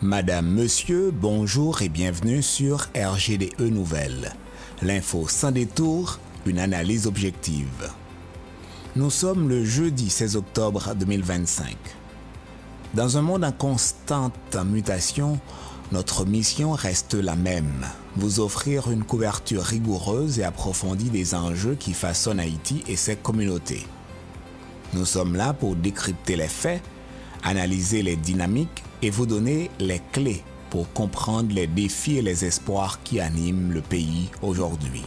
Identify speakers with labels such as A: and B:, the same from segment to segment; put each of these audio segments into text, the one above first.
A: Madame, Monsieur, bonjour et bienvenue sur RGDE Nouvelles. L'info sans détour, une analyse objective. Nous sommes le jeudi 16 octobre 2025. Dans un monde en constante mutation, notre mission reste la même, vous offrir une couverture rigoureuse et approfondie des enjeux qui façonnent Haïti et ses communautés. Nous sommes là pour décrypter les faits, analyser les dynamiques et vous donner les clés pour comprendre les défis et les espoirs qui animent le pays aujourd'hui.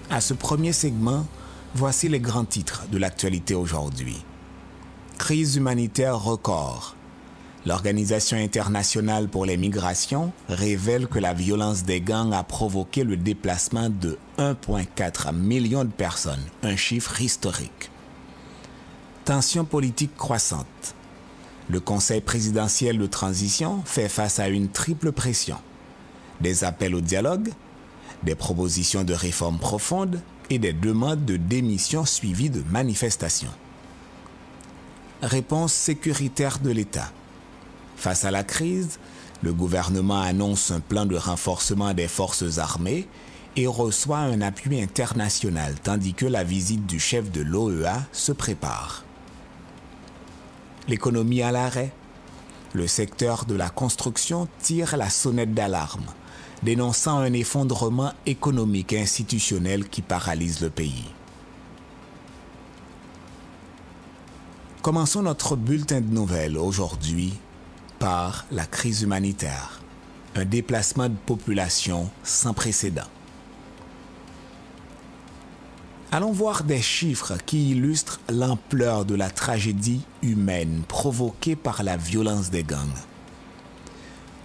A: À ce premier segment, voici les grands titres de l'actualité aujourd'hui. Crise humanitaire record. L'Organisation internationale pour les migrations révèle que la violence des gangs a provoqué le déplacement de 1,4 million de personnes, un chiffre historique. Tension politique croissante. Le Conseil présidentiel de transition fait face à une triple pression. Des appels au dialogue, des propositions de réformes profondes et des demandes de démission suivies de manifestations. Réponse sécuritaire de l'État. Face à la crise, le gouvernement annonce un plan de renforcement des forces armées et reçoit un appui international tandis que la visite du chef de l'OEA se prépare. L'économie à l'arrêt. Le secteur de la construction tire la sonnette d'alarme, dénonçant un effondrement économique et institutionnel qui paralyse le pays. Commençons notre bulletin de nouvelles aujourd'hui par la crise humanitaire, un déplacement de population sans précédent. Allons voir des chiffres qui illustrent l'ampleur de la tragédie humaine provoquée par la violence des gangs.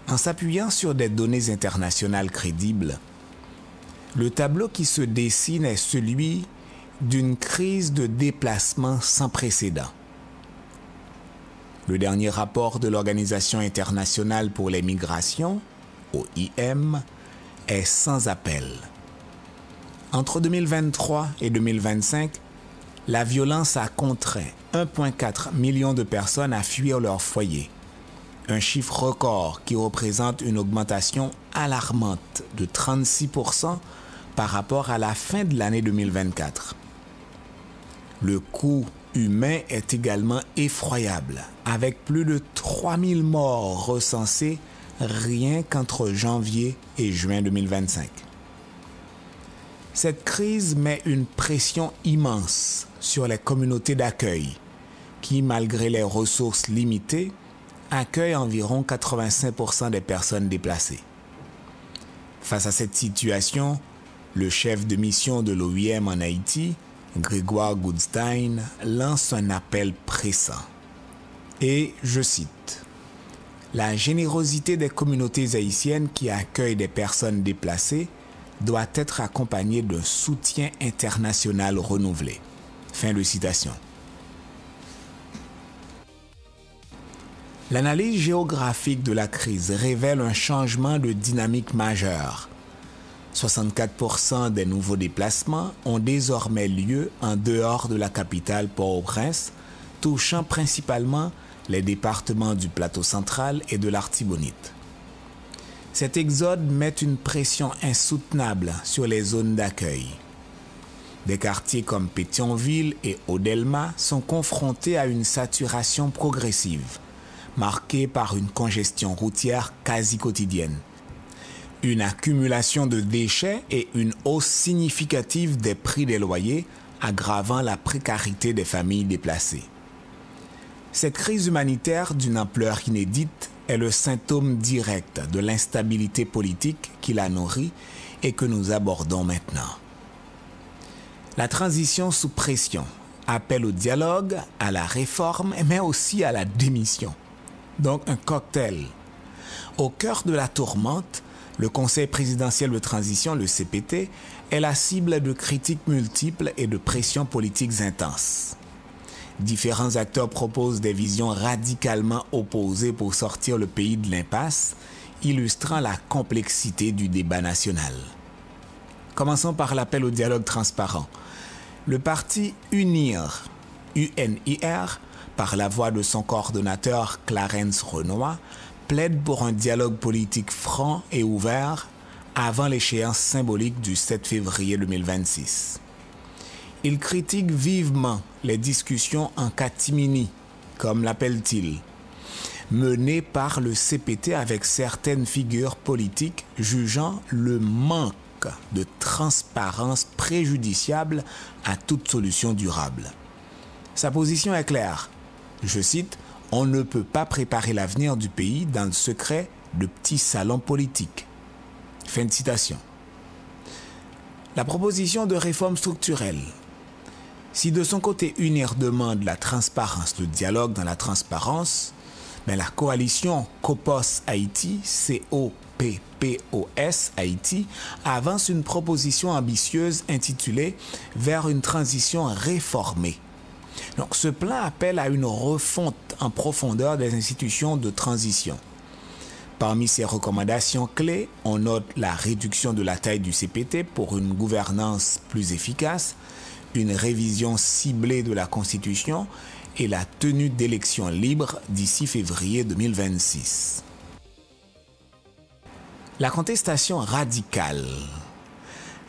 A: En s'appuyant sur des données internationales crédibles, le tableau qui se dessine est celui d'une crise de déplacement sans précédent. Le dernier rapport de l'Organisation internationale pour les migrations, OIM, est sans appel. Entre 2023 et 2025, la violence a contraint 1,4 million de personnes à fuir leur foyer. Un chiffre record qui représente une augmentation alarmante de 36% par rapport à la fin de l'année 2024. Le coût humain est également effroyable, avec plus de 3000 morts recensés rien qu'entre janvier et juin 2025. Cette crise met une pression immense sur les communautés d'accueil qui, malgré les ressources limitées, accueillent environ 85% des personnes déplacées. Face à cette situation, le chef de mission de l'OIM en Haïti, Grégoire Goodstein, lance un appel pressant. Et je cite, « La générosité des communautés haïtiennes qui accueillent des personnes déplacées doit être accompagné d'un soutien international renouvelé. » Fin de citation. L'analyse géographique de la crise révèle un changement de dynamique majeur. 64% des nouveaux déplacements ont désormais lieu en dehors de la capitale Port-au-Prince, touchant principalement les départements du Plateau central et de l'Artibonite. Cet exode met une pression insoutenable sur les zones d'accueil. Des quartiers comme Pétionville et Odelma sont confrontés à une saturation progressive, marquée par une congestion routière quasi quotidienne, une accumulation de déchets et une hausse significative des prix des loyers, aggravant la précarité des familles déplacées. Cette crise humanitaire d'une ampleur inédite est le symptôme direct de l'instabilité politique qui la nourrit et que nous abordons maintenant. La transition sous pression appelle au dialogue, à la réforme, mais aussi à la démission. Donc un cocktail. Au cœur de la tourmente, le Conseil présidentiel de transition, le CPT, est la cible de critiques multiples et de pressions politiques intenses. Différents acteurs proposent des visions radicalement opposées pour sortir le pays de l'impasse, illustrant la complexité du débat national. Commençons par l'appel au dialogue transparent. Le parti UNIR, UNIR, par la voix de son coordonnateur Clarence Renoir, plaide pour un dialogue politique franc et ouvert avant l'échéance symbolique du 7 février 2026. Il critique vivement les discussions en catimini, comme l'appelle-t-il, menées par le CPT avec certaines figures politiques jugeant le manque de transparence préjudiciable à toute solution durable. Sa position est claire. Je cite, « On ne peut pas préparer l'avenir du pays dans le secret de petits salons politiques. » Fin de citation. La proposition de réforme structurelle. Si de son côté UNIR demande la transparence, le dialogue dans la transparence, mais la coalition COPOS Haïti, COPPOS Haïti, avance une proposition ambitieuse intitulée « Vers une transition réformée ». Donc, ce plan appelle à une refonte en profondeur des institutions de transition. Parmi ces recommandations clés, on note la réduction de la taille du CPT pour une gouvernance plus efficace, une révision ciblée de la Constitution et la tenue d'élections libres d'ici février 2026. La contestation radicale.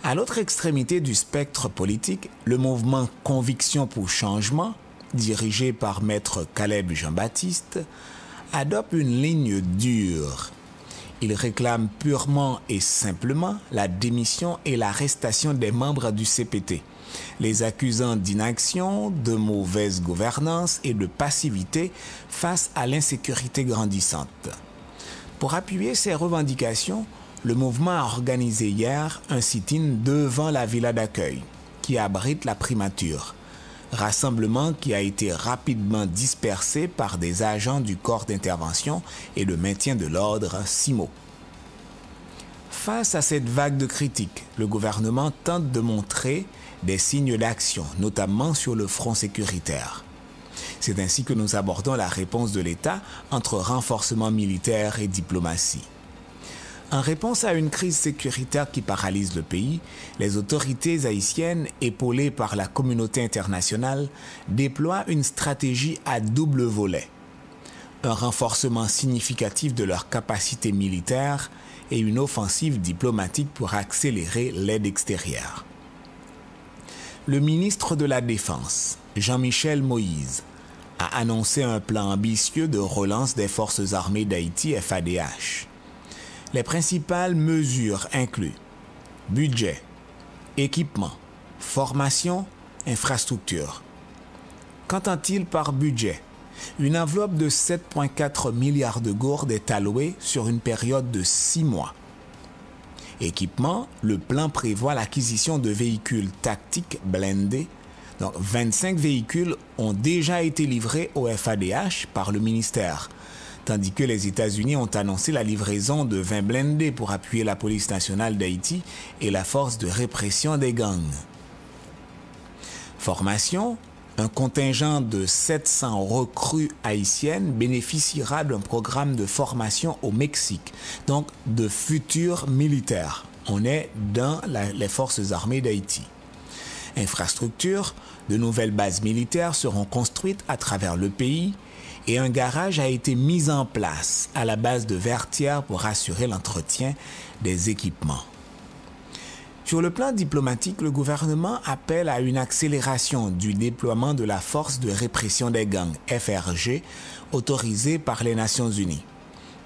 A: À l'autre extrémité du spectre politique, le mouvement Conviction pour Changement, dirigé par Maître Caleb Jean-Baptiste, adopte une ligne dure. Il réclame purement et simplement la démission et l'arrestation des membres du CPT, les accusant d'inaction, de mauvaise gouvernance et de passivité face à l'insécurité grandissante. Pour appuyer ces revendications, le mouvement a organisé hier un sit-in devant la villa d'accueil, qui abrite la primature, rassemblement qui a été rapidement dispersé par des agents du corps d'intervention et de maintien de l'ordre CIMO. Face à cette vague de critiques, le gouvernement tente de montrer des signes d'action, notamment sur le front sécuritaire. C'est ainsi que nous abordons la réponse de l'État entre renforcement militaire et diplomatie. En réponse à une crise sécuritaire qui paralyse le pays, les autorités haïtiennes, épaulées par la communauté internationale, déploient une stratégie à double volet. Un renforcement significatif de leurs capacités militaires et une offensive diplomatique pour accélérer l'aide extérieure. Le ministre de la Défense, Jean-Michel Moïse, a annoncé un plan ambitieux de relance des forces armées d'Haïti FADH. Les principales mesures incluent budget, équipement, formation, infrastructure. Qu'entend-il par budget? Une enveloppe de 7,4 milliards de gourdes est allouée sur une période de 6 mois. Équipement, le plan prévoit l'acquisition de véhicules tactiques blindés. Donc, 25 véhicules ont déjà été livrés au FADH par le ministère, tandis que les États-Unis ont annoncé la livraison de 20 blindés pour appuyer la police nationale d'Haïti et la force de répression des gangs. Formation, un contingent de 700 recrues haïtiennes bénéficiera d'un programme de formation au Mexique, donc de futurs militaires. On est dans les forces armées d'Haïti. Infrastructure, de nouvelles bases militaires seront construites à travers le pays et un garage a été mis en place à la base de Vertières pour assurer l'entretien des équipements. Sur le plan diplomatique, le gouvernement appelle à une accélération du déploiement de la force de répression des gangs, FRG, autorisée par les Nations Unies.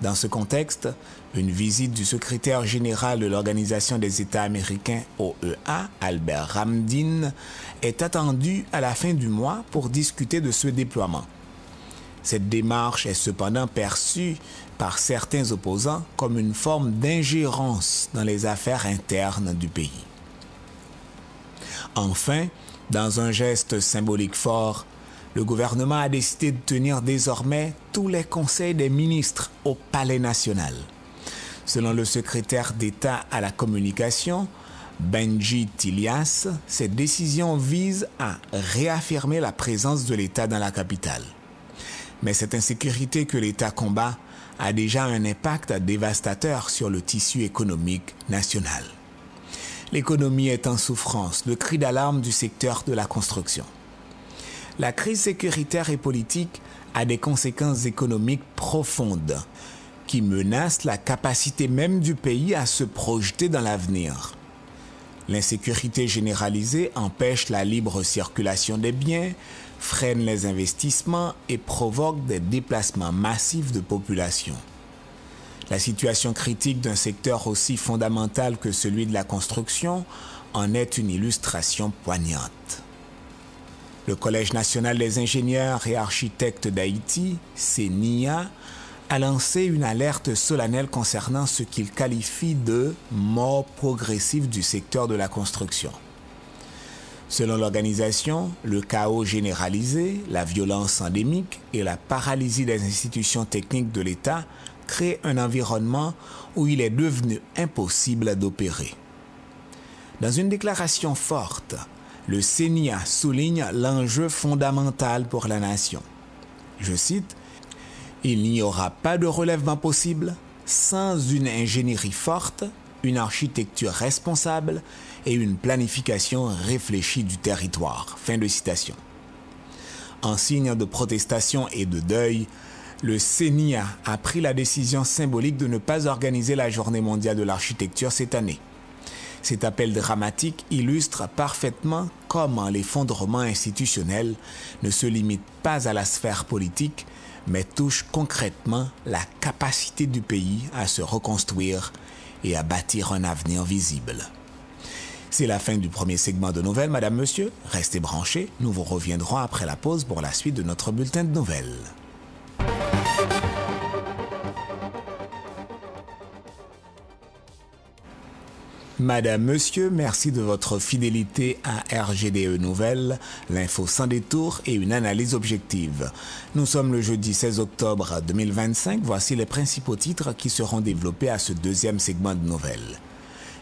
A: Dans ce contexte, une visite du secrétaire général de l'Organisation des États américains, OEA, Albert Ramdin, est attendue à la fin du mois pour discuter de ce déploiement. Cette démarche est cependant perçue par certains opposants comme une forme d'ingérence dans les affaires internes du pays. Enfin, dans un geste symbolique fort, le gouvernement a décidé de tenir désormais tous les conseils des ministres au Palais national. Selon le secrétaire d'État à la communication, Benji Tilias, cette décision vise à réaffirmer la présence de l'État dans la capitale. Mais cette insécurité que l'État combat a déjà un impact dévastateur sur le tissu économique national. L'économie est en souffrance, le cri d'alarme du secteur de la construction. La crise sécuritaire et politique a des conséquences économiques profondes. qui menace la capacité même du pays à se projeter dans l'avenir. L'insécurité généralisée empêche la libre circulation des biens, freine les investissements et provoque des déplacements massifs de population. La situation critique d'un secteur aussi fondamental que celui de la construction en est une illustration poignante. Le Collège national des ingénieurs et architectes d'Haïti, CNIA, a lancé une alerte solennelle concernant ce qu'il qualifie de « mort progressive du secteur de la construction ». Selon l'organisation, le chaos généralisé, la violence endémique et la paralysie des institutions techniques de l'État créent un environnement où il est devenu impossible d'opérer. Dans une déclaration forte, le CNIA souligne l'enjeu fondamental pour la nation. Je cite, « Il n'y aura pas de relèvement possible sans une ingénierie forte, une architecture responsable et une planification réfléchie du territoire. » Fin de citation. En signe de protestation et de deuil, le CNIA a pris la décision symbolique de ne pas organiser la Journée mondiale de l'architecture cette année. Cet appel dramatique illustre parfaitement comment l'effondrement institutionnel ne se limite pas à la sphère politique, mais touche concrètement la capacité du pays à se reconstruire et à bâtir un avenir visible. C'est la fin du premier segment de nouvelles, Madame, Monsieur. Restez branchés, nous vous reviendrons après la pause pour la suite de notre bulletin de nouvelles. Madame, Monsieur, merci de votre fidélité à RGDE Nouvelles, l'info sans détour et une analyse objective. Nous sommes le jeudi 16 octobre 2025. Voici les principaux titres qui seront développés à ce deuxième segment de nouvelles.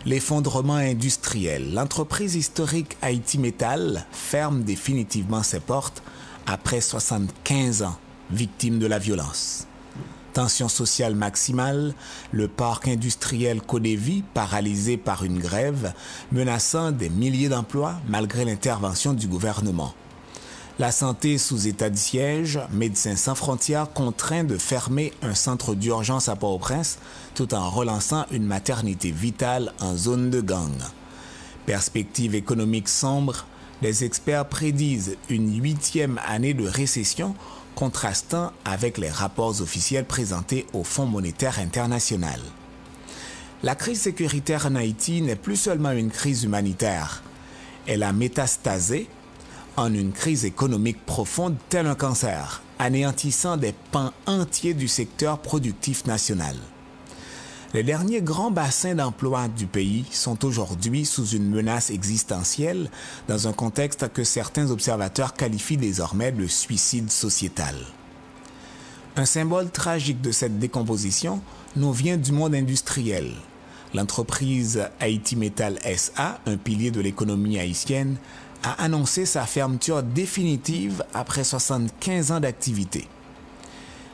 A: L'effondrement industriel. L'entreprise historique Haïti Metal ferme définitivement ses portes après 75 ans, victime de la violence. Tension sociale maximale, le parc industriel Codévi paralysé par une grève menaçant des milliers d'emplois malgré l'intervention du gouvernement. La santé sous état de siège, Médecins sans frontières contraint de fermer un centre d'urgence à Port-au-Prince tout en relançant une maternité vitale en zone de gang. Perspective économique sombre, les experts prédisent une 8e année de récession contrastant avec les rapports officiels présentés au Fonds monétaire international. La crise sécuritaire en Haïti n'est plus seulement une crise humanitaire. Elle a métastasé en une crise économique profonde tel un cancer, anéantissant des pans entiers du secteur productif national. Les derniers grands bassins d'emploi du pays sont aujourd'hui sous une menace existentielle dans un contexte que certains observateurs qualifient désormais de suicide sociétal. Un symbole tragique de cette décomposition nous vient du monde industriel. L'entreprise Haïti Metal SA, un pilier de l'économie haïtienne, a annoncé sa fermeture définitive après 75 ans d'activité.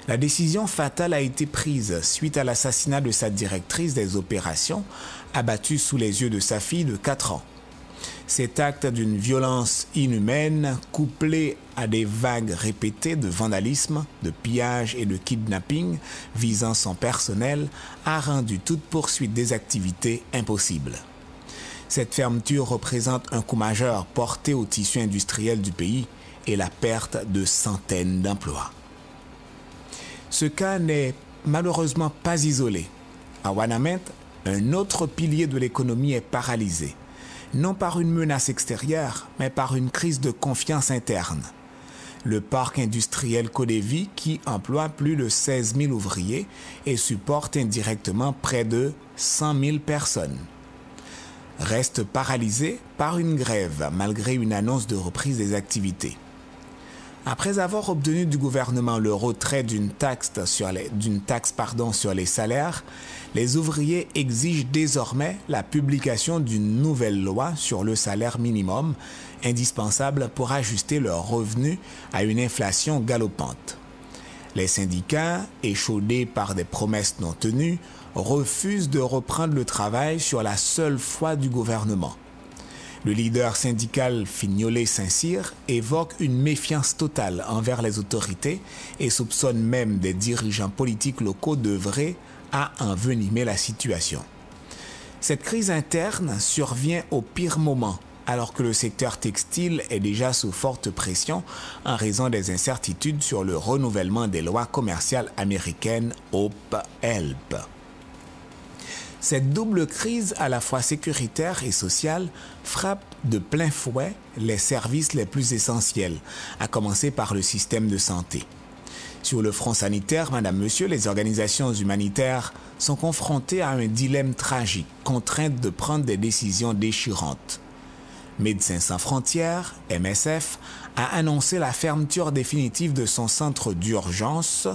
A: La décision fatale a été prise suite à l'assassinat de sa directrice des opérations, abattue sous les yeux de sa fille de 4 ans. Cet acte d'une violence inhumaine, couplé à des vagues répétées de vandalisme, de pillage et de kidnapping visant son personnel, a rendu toute poursuite des activités impossible. Cette fermeture représente un coup majeur porté au tissu industriel du pays et la perte de centaines d'emplois. Ce cas n'est malheureusement pas isolé. À Ouanaminthe, un autre pilier de l'économie est paralysé, non par une menace extérieure, mais par une crise de confiance interne. Le parc industriel Codévi, qui emploie plus de 16 000 ouvriers et supporte indirectement près de 100 000 personnes, reste paralysé par une grève malgré une annonce de reprise des activités. Après avoir obtenu du gouvernement le retrait d'une taxe sur les salaires, les ouvriers exigent désormais la publication d'une nouvelle loi sur le salaire minimum, indispensable pour ajuster leurs revenus à une inflation galopante. Les syndicats, échaudés par des promesses non tenues, refusent de reprendre le travail sur la seule foi du gouvernement. Le leader syndical Fignolet Saint-Cyr évoque une méfiance totale envers les autorités et soupçonne même des dirigeants politiques locaux d'œuvrer à envenimer la situation. Cette crise interne survient au pire moment, alors que le secteur textile est déjà sous forte pression en raison des incertitudes sur le renouvellement des lois commerciales américaines HOPE-HELP. Cette double crise à la fois sécuritaire et sociale frappe de plein fouet les services les plus essentiels, à commencer par le système de santé. Sur le front sanitaire, Madame, Monsieur, les organisations humanitaires sont confrontées à un dilemme tragique, contraintes de prendre des décisions déchirantes. Médecins sans frontières, MSF, a annoncé la fermeture définitive de son centre d'urgence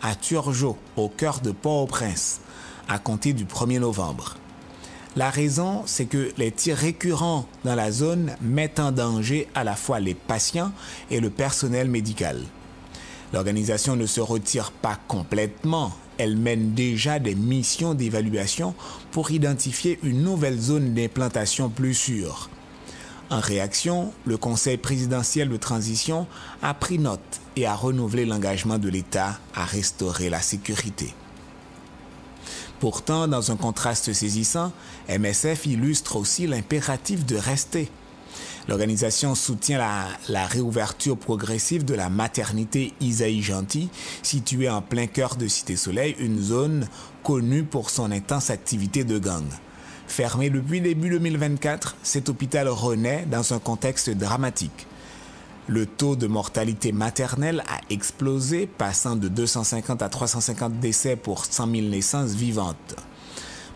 A: à Turgeot, au cœur de Port-au-Prince, à compter du 1er novembre. La raison, c'est que les tirs récurrents dans la zone mettent en danger à la fois les patients et le personnel médical. L'organisation ne se retire pas complètement, elle mène déjà des missions d'évaluation pour identifier une nouvelle zone d'implantation plus sûre. En réaction, le Conseil présidentiel de transition a pris note et a renouvelé l'engagement de l'État à restaurer la sécurité. Pourtant, dans un contraste saisissant, MSF illustre aussi l'impératif de rester. L'organisation soutient la réouverture progressive de la maternité Isaïe Gentil, située en plein cœur de Cité-Soleil, une zone connue pour son intense activité de gang. Fermé depuis début 2024, cet hôpital renaît dans un contexte dramatique. Le taux de mortalité maternelle a explosé, passant de 250 à 350 décès pour 100 000 naissances vivantes.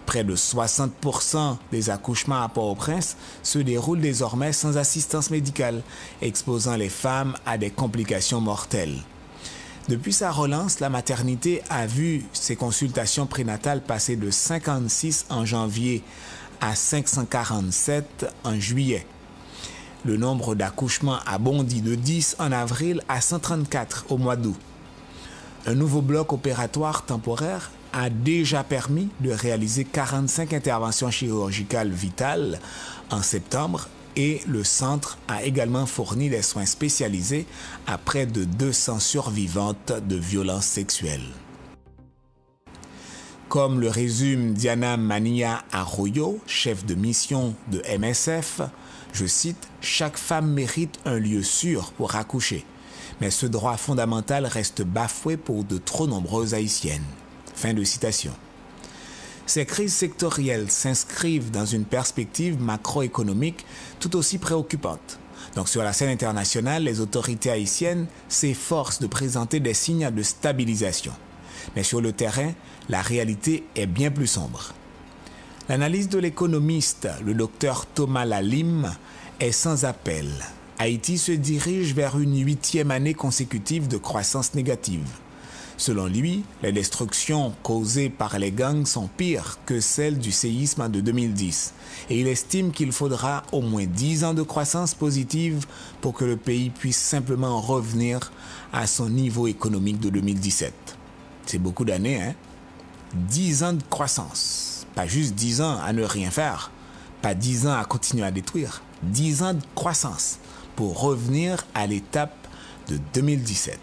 A: Près de 60% des accouchements à Port-au-Prince se déroulent désormais sans assistance médicale, exposant les femmes à des complications mortelles. Depuis sa relance, la maternité a vu ses consultations prénatales passer de 56 en janvier à 547 en juillet. Le nombre d'accouchements a bondi de 10 en avril à 134 au mois d'août. Un nouveau bloc opératoire temporaire a déjà permis de réaliser 45 interventions chirurgicales vitales en septembre et le centre a également fourni des soins spécialisés à près de 200 survivantes de violences sexuelles. Comme le résume Diana Mania Arroyo, chef de mission de MSF, je cite, « Chaque femme mérite un lieu sûr pour accoucher, mais ce droit fondamental reste bafoué pour de trop nombreuses Haïtiennes. » Fin de citation. Ces crises sectorielles s'inscrivent dans une perspective macroéconomique tout aussi préoccupante. Donc sur la scène internationale, les autorités haïtiennes s'efforcent de présenter des signes de stabilisation. Mais sur le terrain, la réalité est bien plus sombre. L'analyse de l'économiste, le docteur Thomas Lalime, est sans appel. Haïti se dirige vers une 8e année consécutive de croissance négative. Selon lui, les destructions causées par les gangs sont pires que celles du séisme de 2010 et il estime qu'il faudra au moins 10 ans de croissance positive pour que le pays puisse simplement revenir à son niveau économique de 2017. C'est beaucoup d'années, hein? 10 ans de croissance, pas juste 10 ans à ne rien faire, pas 10 ans à continuer à détruire, 10 ans de croissance pour revenir à l'étape de 2017.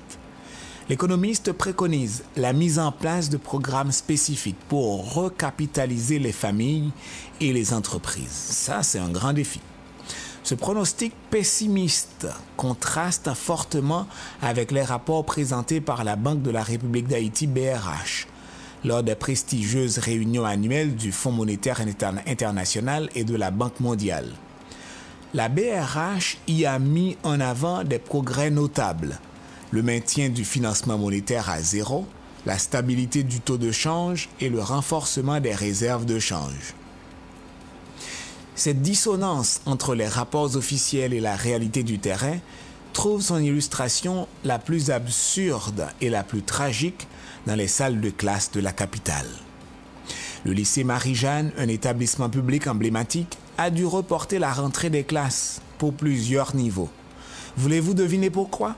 A: L'économiste préconise la mise en place de programmes spécifiques pour recapitaliser les familles et les entreprises. Ça, c'est un grand défi. Ce pronostic pessimiste contraste fortement avec les rapports présentés par la Banque de la République d'Haïti, BRH, lors des prestigieuses réunions annuelles du Fonds monétaire international et de la Banque mondiale. La BRH y a mis en avant des progrès notables. Le maintien du financement monétaire à zéro, la stabilité du taux de change et le renforcement des réserves de change. Cette dissonance entre les rapports officiels et la réalité du terrain trouve son illustration la plus absurde et la plus tragique dans les salles de classe de la capitale. Le lycée Marie-Jeanne, un établissement public emblématique, a dû reporter la rentrée des classes pour plusieurs niveaux. Voulez-vous deviner pourquoi?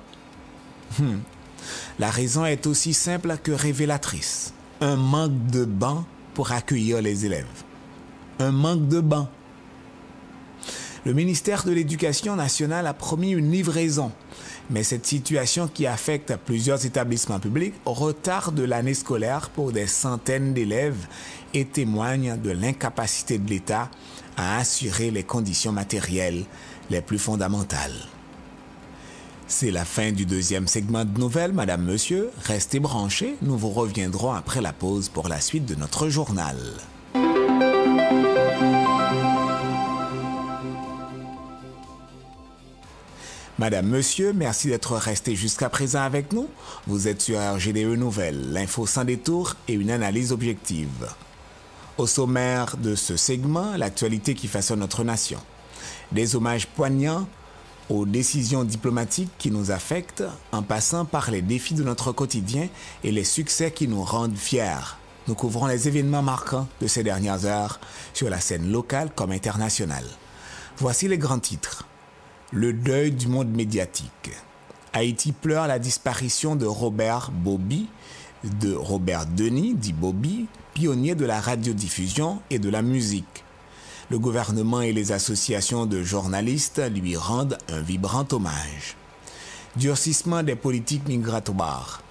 A: La raison est aussi simple que révélatrice. Un manque de bancs pour accueillir les élèves. Un manque de bancs. Le ministère de l'Éducation nationale a promis une livraison, mais cette situation qui affecte plusieurs établissements publics retarde l'année scolaire pour des centaines d'élèves et témoigne de l'incapacité de l'État à assurer les conditions matérielles les plus fondamentales. C'est la fin du deuxième segment de nouvelles, Madame, Monsieur. Restez branchés, nous vous reviendrons après la pause pour la suite de notre journal. Madame, Monsieur, merci d'être resté jusqu'à présent avec nous. Vous êtes sur RGDE Nouvelles, l'info sans détour et une analyse objective. Au sommaire de ce segment, l'actualité qui façonne notre nation. Des hommages poignants aux décisions diplomatiques qui nous affectent, en passant par les défis de notre quotidien et les succès qui nous rendent fiers. Nous couvrons les événements marquants de ces dernières heures sur la scène locale comme internationale. Voici les grands titres. Le deuil du monde médiatique. Haïti pleure la disparition de Robert Denis, dit Bobby, pionnier de la radiodiffusion et de la musique. Le gouvernement et les associations de journalistes lui rendent un vibrant hommage. Durcissement des politiques migratoires.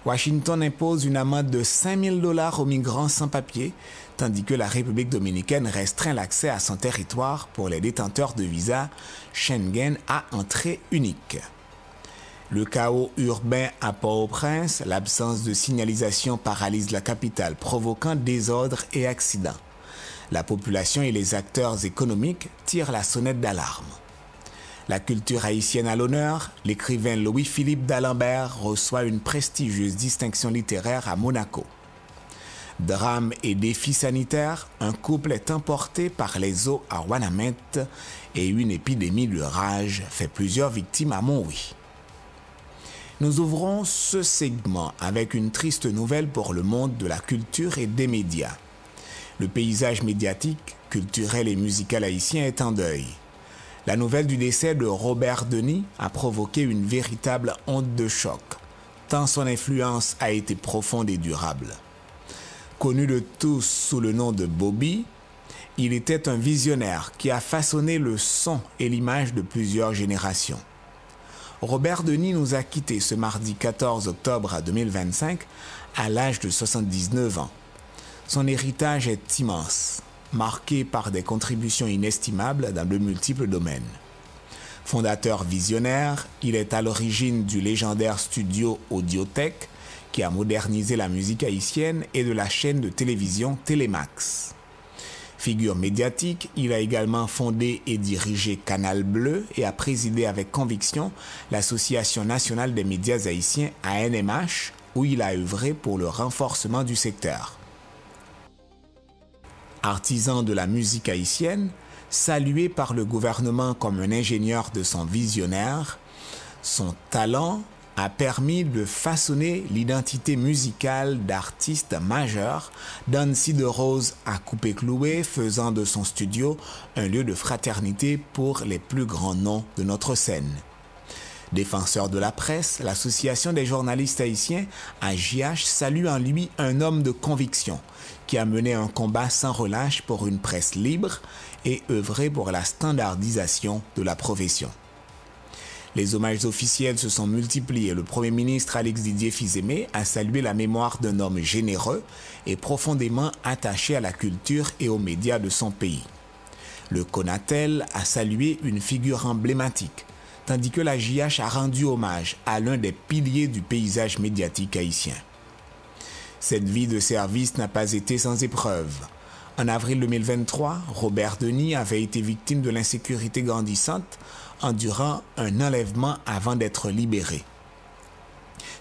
A: Washington impose une amende de 5 000 $ aux migrants sans papier, tandis que la République dominicaine restreint l'accès à son territoire pour les détenteurs de visa Schengen à entrée unique. Le chaos urbain à Port-au-Prince, l'absence de signalisation paralyse la capitale, provoquant désordre et accidents. La population et les acteurs économiques tirent la sonnette d'alarme. La culture haïtienne à l'honneur, l'écrivain Louis-Philippe d'Alembert reçoit une prestigieuse distinction littéraire à Monaco. Drame et défis sanitaires, un couple est emporté par les eaux à Ouanaminthe et une épidémie de rage fait plusieurs victimes à Montrouge. Nous ouvrons ce segment avec une triste nouvelle pour le monde de la culture et des médias. Le paysage médiatique, culturel et musical haïtien est en deuil. La nouvelle du décès de Robert Denis a provoqué une véritable onde de choc, tant son influence a été profonde et durable. Connu de tous sous le nom de Bobby, il était un visionnaire qui a façonné le son et l'image de plusieurs générations. Robert Denis nous a quittés ce mardi 14 octobre 2025 à l'âge de 79 ans. Son héritage est immense, marqué par des contributions inestimables dans de multiples domaines. Fondateur visionnaire, il est à l'origine du légendaire studio Audiothèque qui a modernisé la musique haïtienne et de la chaîne de télévision Télémax. Figure médiatique, il a également fondé et dirigé Canal Bleu et a présidé avec conviction l'Association nationale des médias haïtiens ANMH, où il a œuvré pour le renforcement du secteur. Artisan de la musique haïtienne, salué par le gouvernement comme un ingénieur de son visionnaire, son talent a permis de façonner l'identité musicale d'artistes majeurs, Dancy de Rose à Coupé Cloué, faisant de son studio un lieu de fraternité pour les plus grands noms de notre scène. Défenseur de la presse, l'Association des journalistes haïtiens, AJH, salue en lui un homme de conviction qui a mené un combat sans relâche pour une presse libre et œuvré pour la standardisation de la profession. Les hommages officiels se sont multipliés. Le Premier ministre Alex Didier Fils-Aimé a salué la mémoire d'un homme généreux et profondément attaché à la culture et aux médias de son pays. Le CONATEL a salué une figure emblématique, tandis que la JH a rendu hommage à l'un des piliers du paysage médiatique haïtien. Cette vie de service n'a pas été sans épreuve. En avril 2023, Robert Denis avait été victime de l'insécurité grandissante, endurant un enlèvement avant d'être libéré.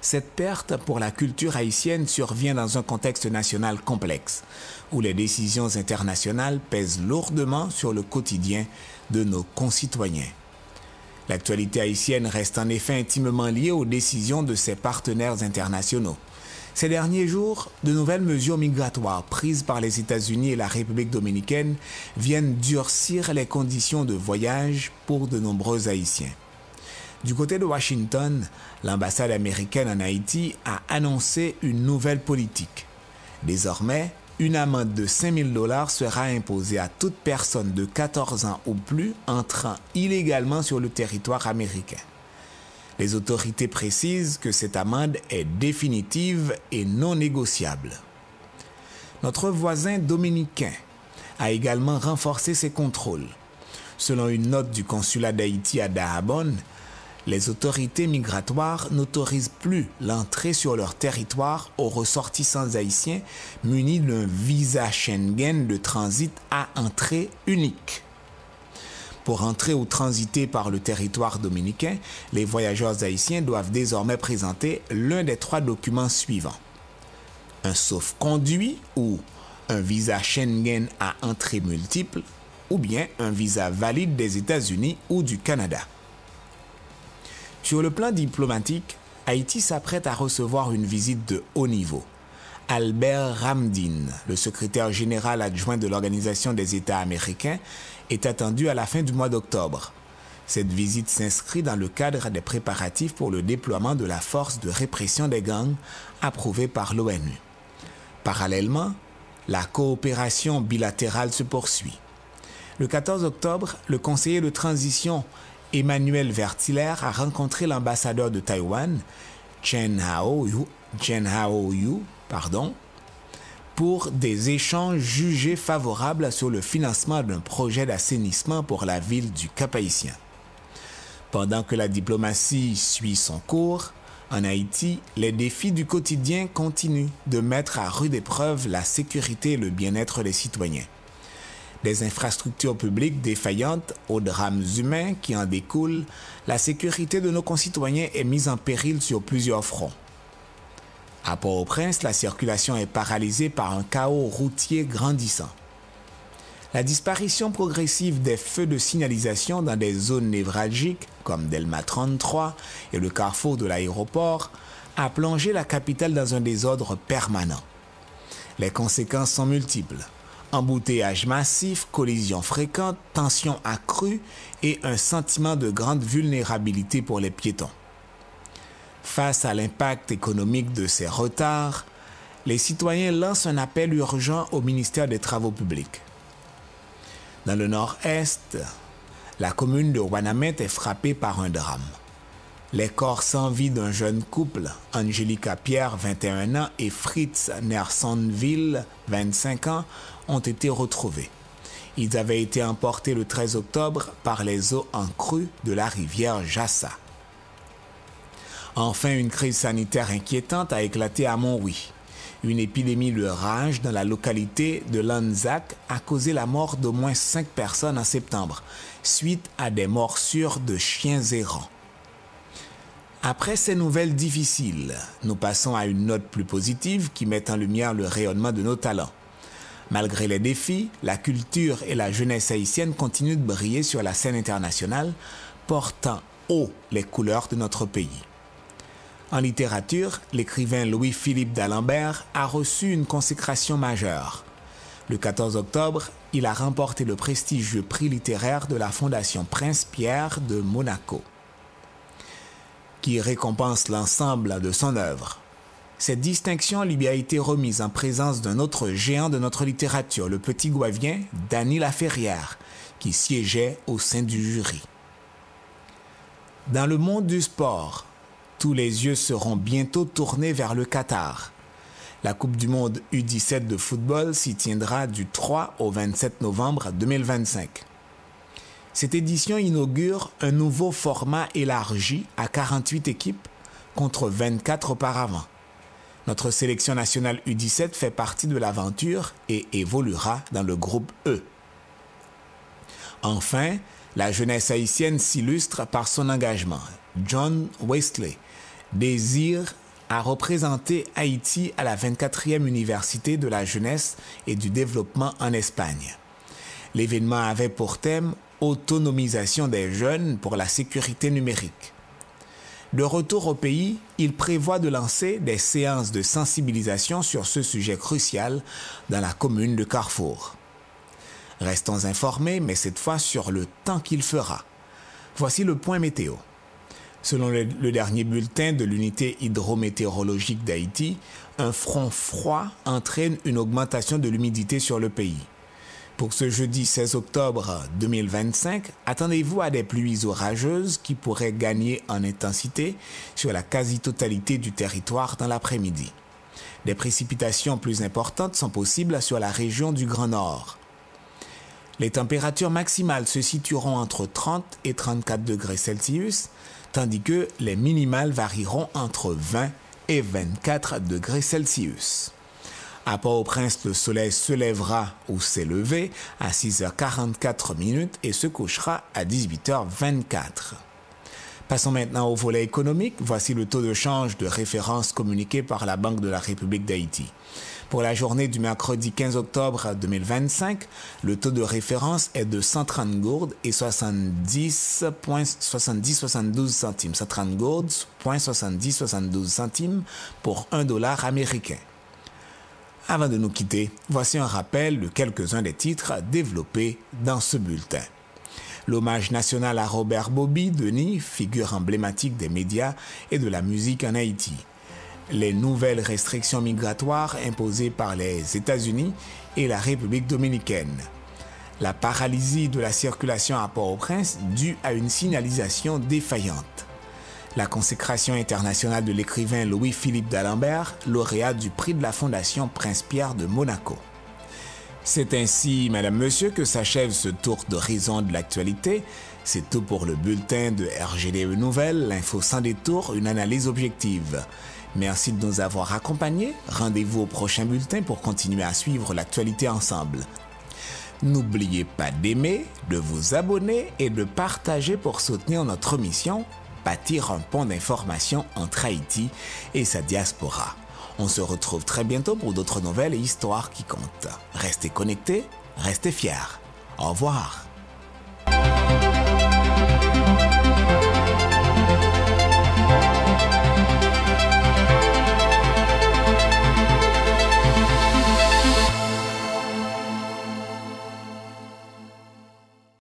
A: Cette perte pour la culture haïtienne survient dans un contexte national complexe, où les décisions internationales pèsent lourdement sur le quotidien de nos concitoyens. L'actualité haïtienne reste en effet intimement liée aux décisions de ses partenaires internationaux. Ces derniers jours, de nouvelles mesures migratoires prises par les États-Unis et la République dominicaine viennent durcir les conditions de voyage pour de nombreux Haïtiens. Du côté de Washington, l'ambassade américaine en Haïti a annoncé une nouvelle politique. Désormais, une amende de 5 000 $ sera imposée à toute personne de 14 ans ou plus entrant illégalement sur le territoire américain. Les autorités précisent que cette amende est définitive et non négociable. Notre voisin dominicain a également renforcé ses contrôles. Selon une note du consulat d'Haïti à Dajabon, les autorités migratoires n'autorisent plus l'entrée sur leur territoire aux ressortissants haïtiens munis d'un visa Schengen de transit à entrée unique. Pour entrer ou transiter par le territoire dominicain, les voyageurs haïtiens doivent désormais présenter l'un des 3 documents suivants: un sauf-conduit ou un visa Schengen à entrée multiple, ou bien un visa valide des États-Unis ou du Canada. Sur le plan diplomatique, Haïti s'apprête à recevoir une visite de haut niveau. Albert Ramdin, le secrétaire général adjoint de l'Organisation des États américains, est attendu à la fin du mois d'octobre. Cette visite s'inscrit dans le cadre des préparatifs pour le déploiement de la force de répression des gangs approuvée par l'ONU. Parallèlement, la coopération bilatérale se poursuit. Le 14 octobre, le conseiller de transition Emmanuel Vertiller a rencontré l'ambassadeur de Taïwan, Chen Hao-yu, pour des échanges jugés favorables sur le financement d'un projet d'assainissement pour la ville du Cap-Haïtien. Pendant que la diplomatie suit son cours, en Haïti, les défis du quotidien continuent de mettre à rude épreuve la sécurité et le bien-être des citoyens. Des infrastructures publiques défaillantes aux drames humains qui en découlent, la sécurité de nos concitoyens est mise en péril sur plusieurs fronts. À Port-au-Prince, la circulation est paralysée par un chaos routier grandissant. La disparition progressive des feux de signalisation dans des zones névralgiques comme Delma 33 et le carrefour de l'aéroport a plongé la capitale dans un désordre permanent. Les conséquences sont multiples: embouteillages massifs, collisions fréquentes, tensions accrues et un sentiment de grande vulnérabilité pour les piétons. Face à l'impact économique de ces retards, les citoyens lancent un appel urgent au ministère des Travaux publics. Dans le nord-est, la commune de Ouanamet est frappée par un drame. Les corps sans vie d'un jeune couple, Angelica Pierre, 21 ans, et Fritz Nersonville, 25 ans, ont été retrouvés. Ils avaient été emportés le 13 octobre par les eaux en crue de la rivière Jassa. Enfin, une crise sanitaire inquiétante a éclaté à Montrouy. Une épidémie de rage dans la localité de Lanzac a causé la mort d'au moins 5 personnes en septembre, suite à des morsures de chiens errants. Après ces nouvelles difficiles, nous passons à une note plus positive qui met en lumière le rayonnement de nos talents. Malgré les défis, la culture et la jeunesse haïtienne continuent de briller sur la scène internationale, portant haut les couleurs de notre pays. En littérature, l'écrivain Louis-Philippe d'Alembert a reçu une consécration majeure. Le 14 octobre, il a remporté le prestigieux prix littéraire de la Fondation Prince-Pierre de Monaco, qui récompense l'ensemble de son œuvre. Cette distinction lui a été remise en présence d'un autre géant de notre littérature, le petit Gouavien, Dany Laferrière, qui siégeait au sein du jury. Dans le monde du sport, tous les yeux seront bientôt tournés vers le Qatar. La Coupe du monde U17 de football s'y tiendra du 3 au 27 novembre 2025. Cette édition inaugure un nouveau format élargi à 48 équipes contre 24 auparavant. Notre sélection nationale U17 fait partie de l'aventure et évoluera dans le groupe E. Enfin, la jeunesse haïtienne s'illustre par son engagement. John Wesley désire à représenter Haïti à la 24e Université de la jeunesse et du développement en Espagne. L'événement avait pour thème « Autonomisation des jeunes pour la sécurité numérique ». De retour au pays, il prévoit de lancer des séances de sensibilisation sur ce sujet crucial dans la commune de Carrefour. Restons informés, mais cette fois sur le temps qu'il fera. Voici le point météo. Selon le dernier bulletin de l'unité hydrométéorologique d'Haïti, un front froid entraîne une augmentation de l'humidité sur le pays. Pour ce jeudi 16 octobre 2025, attendez-vous à des pluies orageuses qui pourraient gagner en intensité sur la quasi-totalité du territoire dans l'après-midi. Des précipitations plus importantes sont possibles sur la région du Grand Nord. Les températures maximales se situeront entre 30 et 34 degrés Celsius, tandis que les minimales varieront entre 20 et 24 degrés Celsius. À Port-au-Prince, le soleil se lèvera ou s'est levé à 6h44 et se couchera à 18h24. Passons maintenant au volet économique. Voici le taux de change de référence communiqué par la Banque de la République d'Haïti. Pour la journée du mercredi 15 octobre 2025, le taux de référence est de 130 gourdes et 70,72 centimes. 130 gourdes, 70,72 centimes pour $1 américain. Avant de nous quitter, voici un rappel de quelques-uns des titres développés dans ce bulletin. L'hommage national à Robert Bobby Denis, figure emblématique des médias et de la musique en Haïti. Les nouvelles restrictions migratoires imposées par les États-Unis et la République dominicaine. La paralysie de la circulation à Port-au-Prince due à une signalisation défaillante. La consécration internationale de l'écrivain Louis-Philippe d'Alembert, lauréat du prix de la Fondation Prince-Pierre de Monaco. C'est ainsi, Madame, Monsieur, que s'achève ce tour d'horizon de l'actualité. C'est tout pour le bulletin de RGDE Nouvelles, l'info sans détour, une analyse objective. Merci de nous avoir accompagnés. Rendez-vous au prochain bulletin pour continuer à suivre l'actualité ensemble. N'oubliez pas d'aimer, de vous abonner et de partager pour soutenir notre mission, bâtir un pont d'information entre Haïti et sa diaspora. On se retrouve très bientôt pour d'autres nouvelles et histoires qui comptent. Restez connectés, restez fiers. Au revoir.